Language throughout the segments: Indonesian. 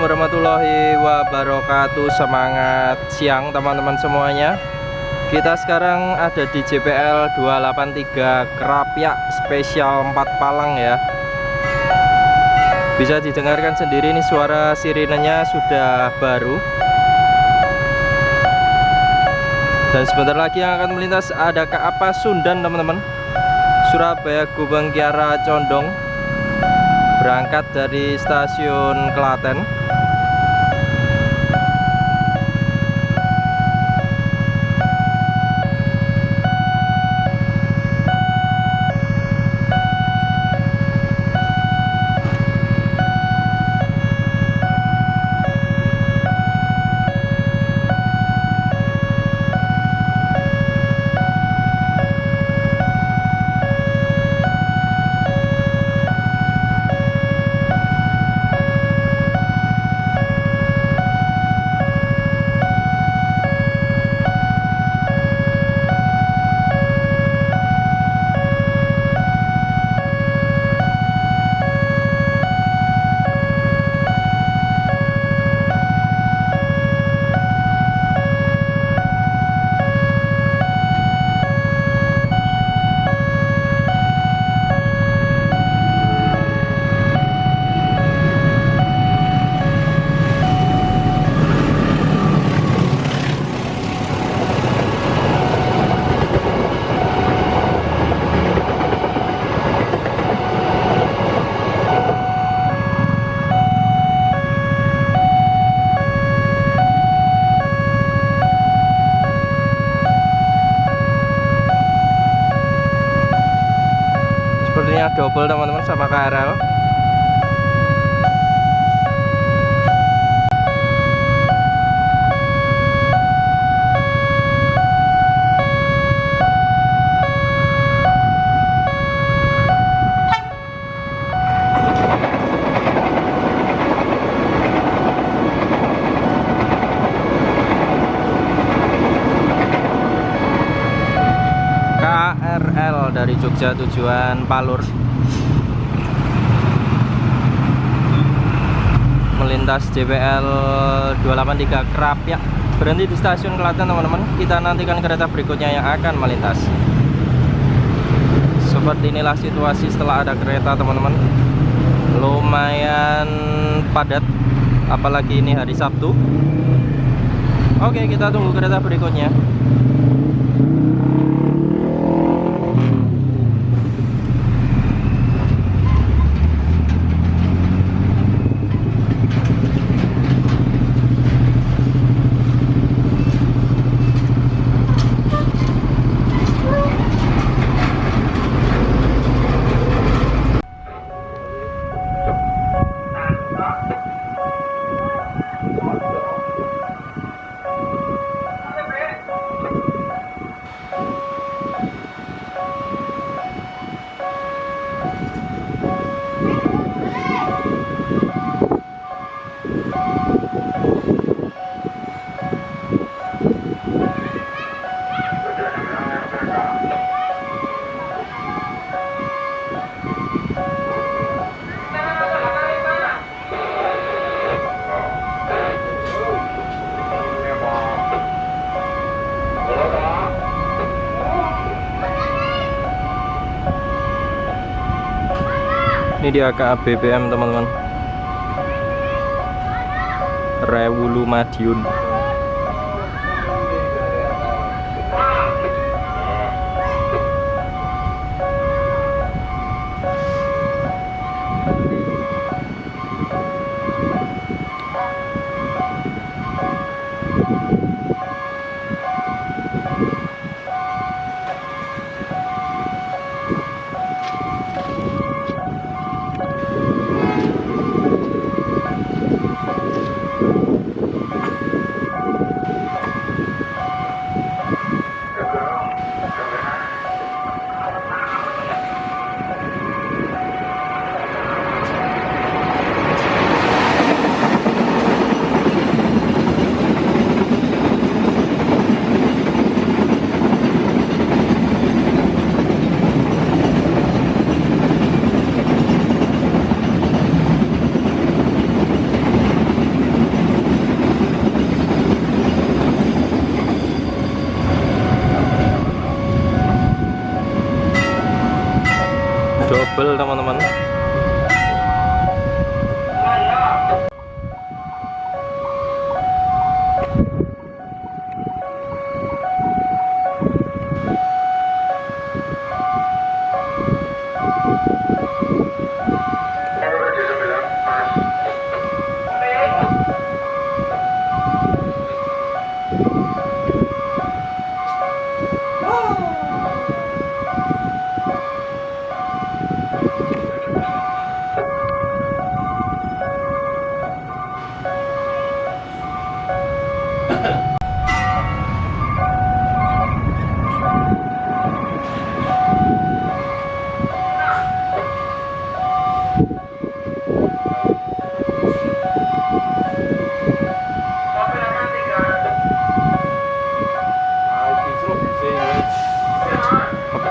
warahmatullahi wabarakatuh. Semangat siang teman-teman semuanya. Kita sekarang ada di JPL 283 Krapyak spesial 4 Palang ya. Bisa didengarkan sendiri, ini suara sirenenya sudah baru. Dan sebentar lagi yang akan melintas ada KA Pasundan teman-teman, Surabaya Gubeng Kiara Condong, berangkat dari stasiun Klaten. Sepertinya double teman-teman sama KRL. KRL dari Jogja tujuan Palur melintas JPL 283 Krapyak, berhenti di stasiun Klaten teman-teman. Kita nantikan kereta berikutnya yang akan melintas. Seperti inilah situasi setelah ada kereta teman-teman, lumayan padat, apalagi ini hari Sabtu. Oke, kita tunggu kereta berikutnya. Ini dia KA BBM teman-teman, Rewulu Madiun. Double teman-teman.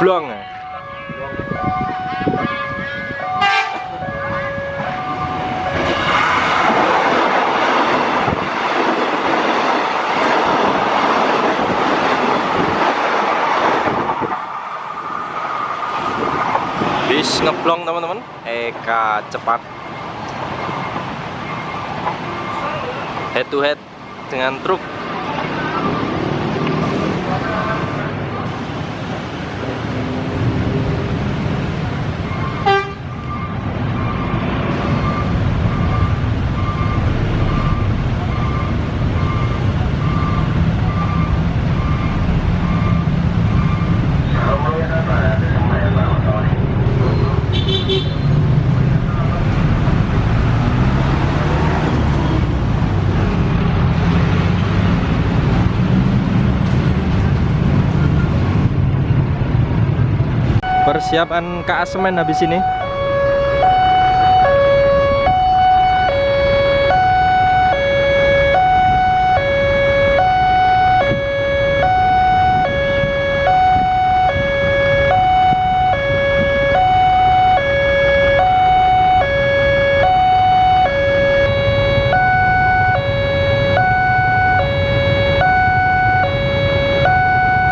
Blong. Bis ngeblong teman-teman. Eka cepat. Head to head dengan truk. Persiapan KA semen habis ini.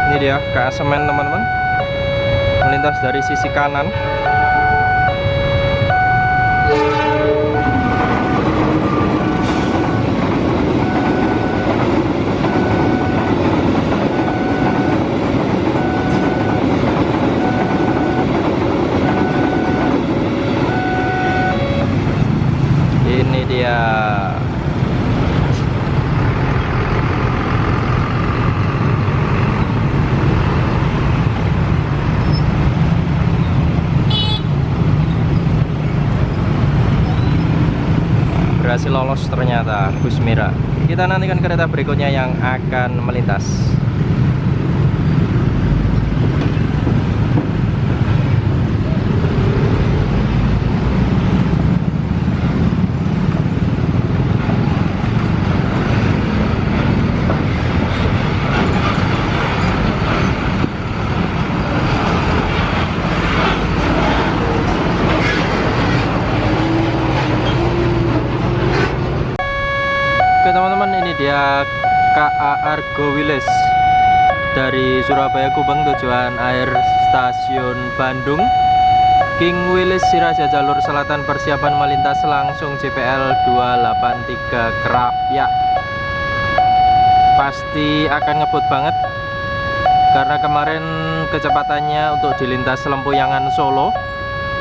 Ini dia KA semen teman-teman, melintas dari sisi kanan. Ini dia. Berhasil lolos ternyata bus merah. Kita nantikan kereta berikutnya yang akan melintas. Oke teman-teman, ini dia KA Argo Wilis dari Surabaya Gubeng tujuan akhir stasiun Bandung. King Wilis Siraja jalur selatan persiapan melintas langsung JPL 283 Krapyak. Pasti akan ngebut banget karena kemarin kecepatannya untuk di lintas Lempuyangan Solo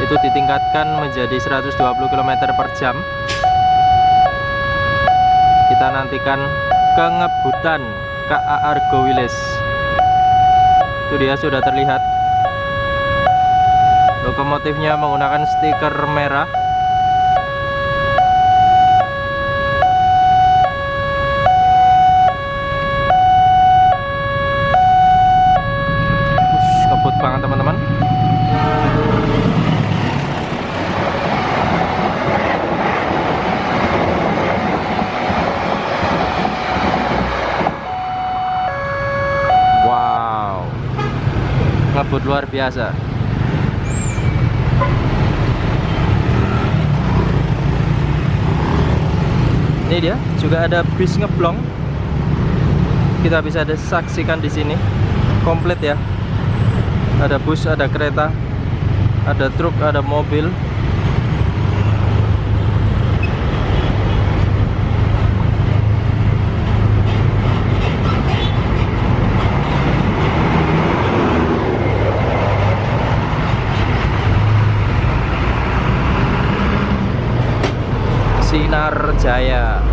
itu ditingkatkan menjadi 120 km per jam. Kita nantikan kengebutan KA Argo Wilis. Itu dia sudah terlihat. Lokomotifnya menggunakan stiker merah. Ngebut banget teman-teman. Ngebut luar biasa. Ini dia, juga ada bis ngeblong. Kita bisa saksikan di sini komplit ya. Ada bus, ada kereta, Ada truk, ada mobil. Sinar Jaya.